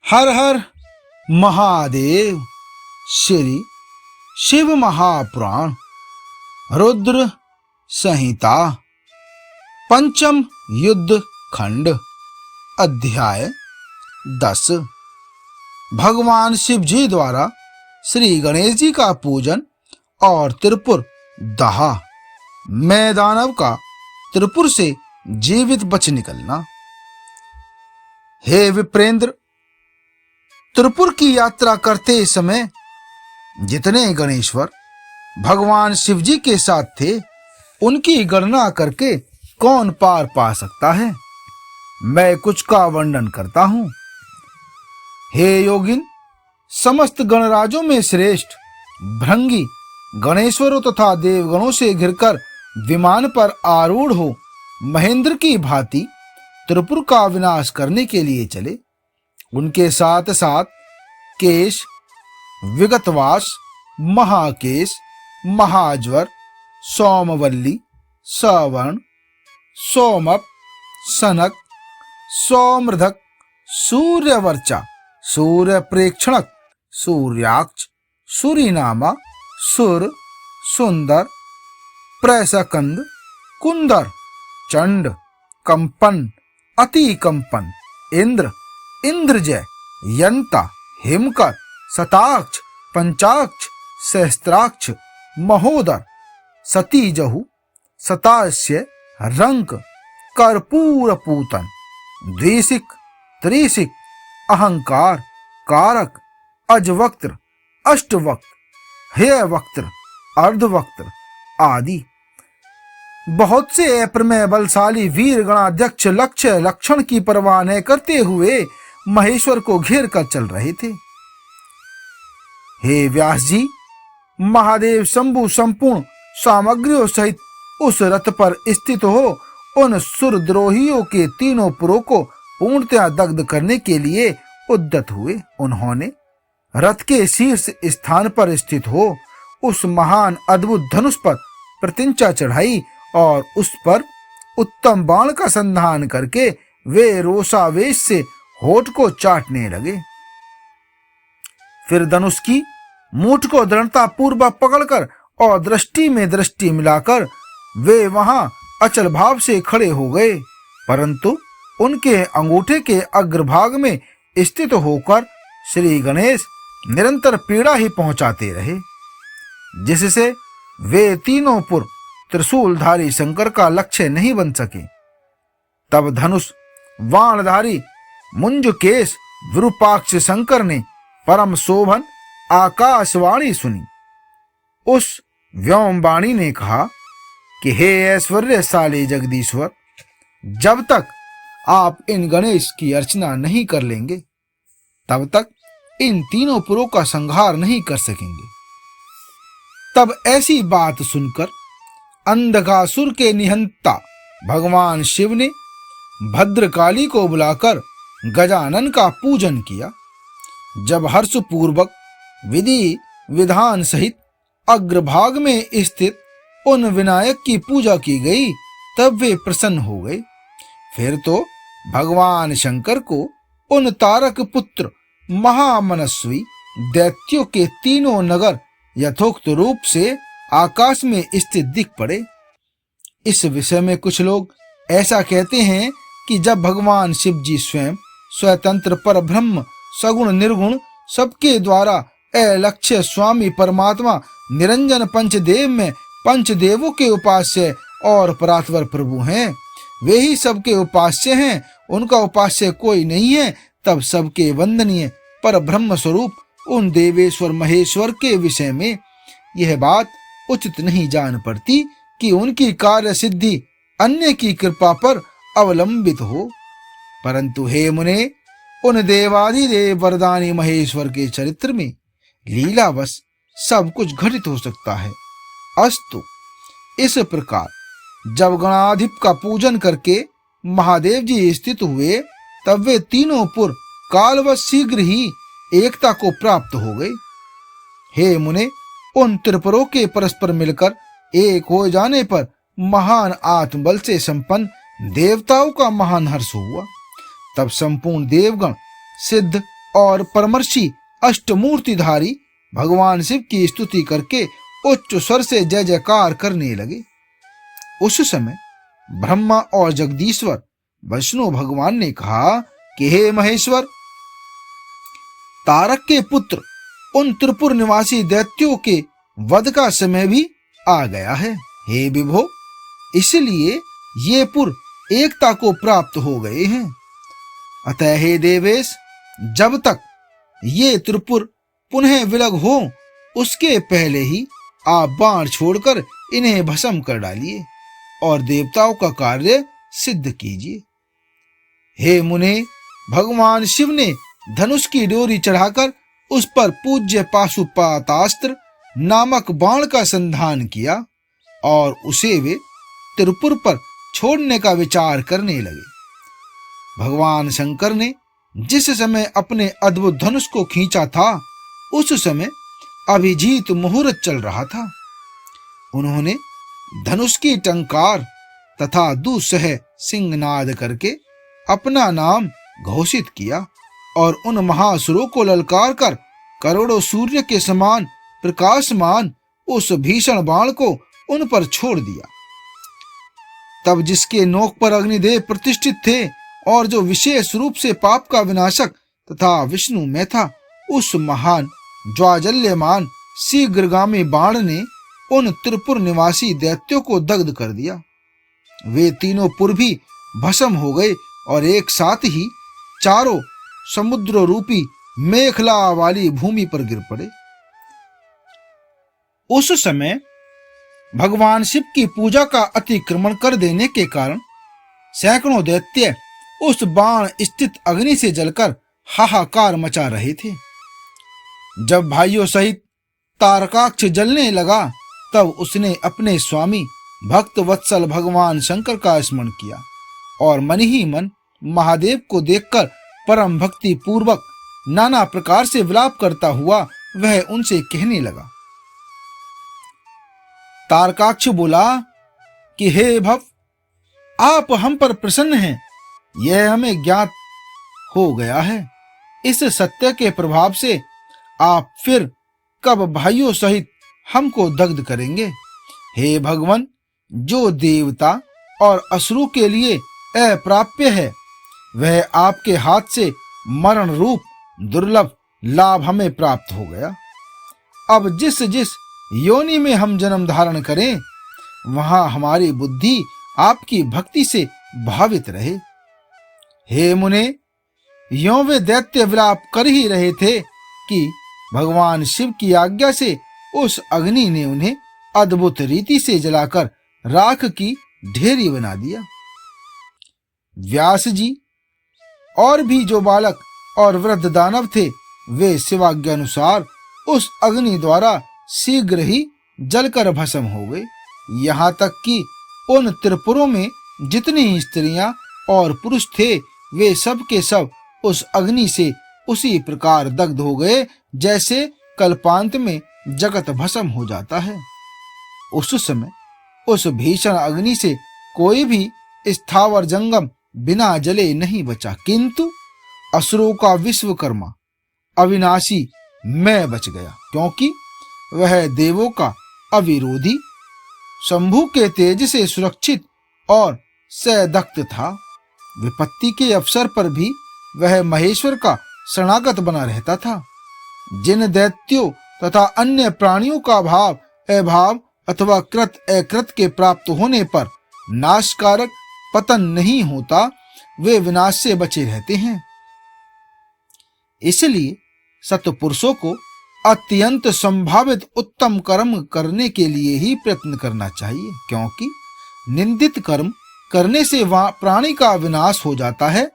हर हर महादेव। श्री शिव महापुराण रुद्र संहिता पंचम युद्ध खंड अध्याय 10। भगवान शिव जी द्वारा श्री गणेश जी का पूजन और त्रिपुर दहा। मैदानव का त्रिपुर से जीवित बच निकलना। हे विप्रेंद्र, त्रिपुर की यात्रा करते समय जितने गणेश्वर भगवान शिव जी के साथ थे, उनकी गणना करके कौन पार पा सकता है। मैं कुछ का वर्णन करता हूं। हे योगिन, समस्त गणराजों में श्रेष्ठ भृंगी गणेश्वरों तथा देवगणों से घिरकर विमान पर आरूढ़ हो महेंद्र की भांति त्रिपुर का विनाश करने के लिए चले। उनके साथ साथ केश, विगतवास, महाकेश, महाज्वर, सोमवल्ली, सवर्ण, सोमप, सनक, सौमृधक, सूर्यवर्चा, सूर्य प्रेक्षणक, सूर्याक्ष, सूरीनामा, सुर, सुंदर, प्रैसकंद, कुंदर, चंड, कंपन, अतिकंपन, इंद्र, इंद्रजय, यंता, हिमकर, शताक्ष, पंचाक्ष, सहस्त्राक्ष, महोदर, सतीजहु, सतास्य, रंक, कर्पूर पूतन, द्विशिक, त्रिशिक, अहंकार, कारक, अजवक्त्र, अष्टवक्त्र, हेयवक्त्र, अर्धवक्त्र आदि बहुत से अप्रमेय बलशाली वीर गणाध्यक्ष लक्ष्य लक्षण की परवाह न करते हुए महेश्वर को घेर कर चल रहे थे। हे व्यास जी, महादेव शंभु संपूर्ण सामग्रियों सहित उस रथ पर स्थित हो उन सुरद्रोहियों के तीनों पुरों को पूर्णतया दग्ध करने के लिए उद्यत हुए। उन्होंने रथ के शीर्ष स्थान पर स्थित हो उस महान अद्भुत धनुष पर प्रतिंचा चढ़ाई और उस पर उत्तम बाण का संधान करके वे रोषावेश से होठ को चाटने लगे। फिर धनुष की मूठ को दृढ़ता पूर्वक पकड़कर और दृष्टि में दृष्टि मिलाकर वे वहां अचल भाव से खड़े हो गए, परंतु उनके अंगूठे के अग्रभाग में स्थित होकर श्री गणेश निरंतर पीड़ा ही पहुंचाते रहे, जिससे वे तीनों पुर त्रिशूलधारी शंकर का लक्ष्य नहीं बन सके। तब धनुष वाणधारी मुंजकेश विरूपाक्ष शंकर ने परम शोभन आकाशवाणी सुनी। उस व्योमवाणी ने कहा कि हे ऐश्वर्यशाली जगदीश्वर, जब तक आप इन गणेश की अर्चना नहीं कर लेंगे, तब तक इन तीनों पुरों का संहार नहीं कर सकेंगे। तब ऐसी बात सुनकर अंधकासुर के निहंता भगवान शिव ने भद्रकाली को बुलाकर गजानन का पूजन किया। जब हर्षपूर्वक विधि विधान सहित अग्रभाग में स्थित उन विनायक की पूजा की गई, तब वे प्रसन्न हो गए। फिर तो भगवान शंकर को उन तारक पुत्र महामनस्वी दैत्यों के तीनों नगर यथोक्त रूप से आकाश में स्थित दिख पड़े। इस विषय में कुछ लोग ऐसा कहते हैं कि जब भगवान शिव जी स्वयं स्वतंत्र पर ब्रह्म सगुण निर्गुण सबके द्वारा अलक्ष्य स्वामी परमात्मा निरंजन पंचदेव में पंचदेवों के उपास्य और परात्पर प्रभु हैं, वे ही सबके उपास्य हैं, उनका उपास्य कोई नहीं है, तब सबके वंदनीय पर ब्रह्म स्वरूप उन देवेश्वर महेश्वर के विषय में यह बात उचित नहीं जान पड़ती कि उनकी कार्य सिद्धि अन्य की कृपा पर अवलंबित हो। परंतु हे मुने, उन देवादिदेव वरदानी महेश्वर के चरित्र में लीलावश सब कुछ घटित हो सकता है। अस्तु, इस प्रकार जब गणाधिप का पूजन करके महादेव जी स्थित हुए, तब वे तीनों पुर कालवश शीघ्र ही एकता को प्राप्त हो गए। हे मुने, उन त्रिपुरों के परस्पर मिलकर एक हो जाने पर महान आत्मबल से संपन्न देवताओं का महान हर्ष हुआ। तब संपूर्ण देवगण सिद्ध और परमर्षि अष्टमूर्तिधारी भगवान शिव की स्तुति करके उच्च स्वर से जय जयकार करने लगे। उस समय ब्रह्मा और जगदीश्वर विष्णु भगवान ने कहा कि हे महेश्वर, तारक के पुत्र उन त्रिपुर निवासी दैत्यों के वध का समय भी आ गया है। हे विभो, इसलिए ये पुर एकता को प्राप्त हो गए हैं। अतः हे देवेश, जब तक ये त्रिपुर पुनः विलग हो उसके पहले ही आप बाण छोड़कर इन्हें भस्म कर डालिए और देवताओं का कार्य सिद्ध कीजिए। हे मुने, भगवान शिव ने धनुष की डोरी चढ़ाकर उस पर पूज्य पाशुपतास्त्र नामक बाण का संधान किया और उसे वे त्रिपुर पर छोड़ने का विचार करने लगे। भगवान शंकर ने जिस समय अपने अद्भुत धनुष को खींचा था उस समय अभिजीत मुहूर्त चल रहा था। उन्होंने धनुष की टंकार तथा दुस्सह सिंहनाद करके अपना नाम घोषित किया और उन महासुरों को ललकार कर करोड़ों सूर्य के समान प्रकाशमान उस भीषण बाण को उन पर छोड़ दिया। तब जिसके नोक पर अग्निदेव प्रतिष्ठित थे और जो विशेष रूप से पाप का विनाशक तथा विष्णु में था, उस महान ज्वाजल्यमान शीघ्रगामी बाण ने उन त्रिपुर निवासी दैत्यों को दग्ध कर दिया। वे तीनों पुर भी भस्म हो गए और एक साथ ही चारों समुद्र रूपी मेखला वाली भूमि पर गिर पड़े। उस समय भगवान शिव की पूजा का अतिक्रमण कर देने के कारण सैकड़ों दैत्य उस बाण स्थित अग्नि से जलकर हाहाकार मचा रहे थे। जब भाइयों सहित तारकाक्ष जलने लगा तब उसने अपने स्वामी भक्त वत्सल भगवान शंकर का स्मरण किया और मन ही मन महादेव को देखकर परम भक्ति पूर्वक नाना प्रकार से विलाप करता हुआ वह उनसे कहने लगा। तारकाक्ष बोला कि हे भव, आप हम पर प्रसन्न हैं, यह हमें ज्ञात हो गया है। इस सत्य के प्रभाव से आप फिर कब भाइयों सहित हमको दग्ध करेंगे? हे भगवान, जो देवता और असुरों के लिए अप्राप्य है वह आपके हाथ से मरण रूप दुर्लभ लाभ हमें प्राप्त हो गया। अब जिस जिस योनि में हम जन्म धारण करें वहां हमारी बुद्धि आपकी भक्ति से भावित रहे। हे मुने, यों वे दैत्य विलाप कर ही रहे थे कि भगवान शिव की आज्ञा से उस अग्नि ने उन्हें अद्भुत रीति से जलाकर राख की ढेरी बना दिया। व्यास जी और भी जो बालक और वृद्ध दानव थे वे शिवाज्ञा अनुसार उस अग्नि द्वारा शीघ्र ही जलकर भस्म हो गए। यहाँ तक कि उन त्रिपुरों में जितनी स्त्रियां और पुरुष थे वे सब के सब उस अग्नि से उसी प्रकार दग्ध हो गए जैसे कल्पांत में जगत भस्म हो जाता है। उस समय उस भीषण अग्नि से कोई भी स्थावर जंगम बिना जले नहीं बचा, किंतु असुरों का विश्वकर्मा अविनाशी मैं बच गया, क्योंकि वह देवों का अविरोधी शंभु के तेज से सुरक्षित और सदक्त था। विपत्ति के अवसर पर भी वह महेश्वर का शरणागत बना रहता था। जिन दैत्यों तथा अन्य प्राणियों का भाव अभाव अथवा कृत अकृत के प्राप्त होने पर नाशकारक पतन नहीं होता वे विनाश से बचे रहते हैं। इसलिए सत्पुरुषों को अत्यंत संभावित उत्तम कर्म करने के लिए ही प्रयत्न करना चाहिए, क्योंकि निंदित कर्म करने से वहां प्राणी का विनाश हो जाता है।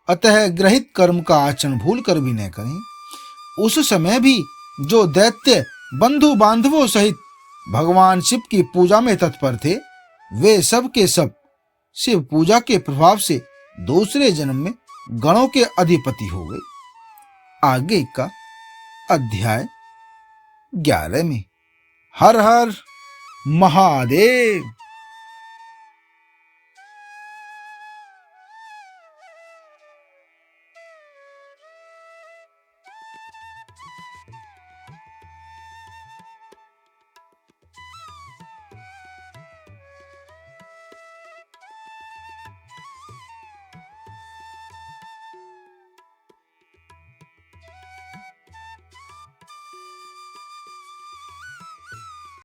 अतः ग्रहित कर्म का आचरण भूल कर भी न करें। उस समय भी जो दैत्य बंधु बांधवों सहित भगवान शिव की पूजा में तत्पर थे वे सब के सब शिव पूजा के प्रभाव से दूसरे जन्म में गणों के अधिपति हो गए। आगे का अध्याय 11 में। हर हर महादेव।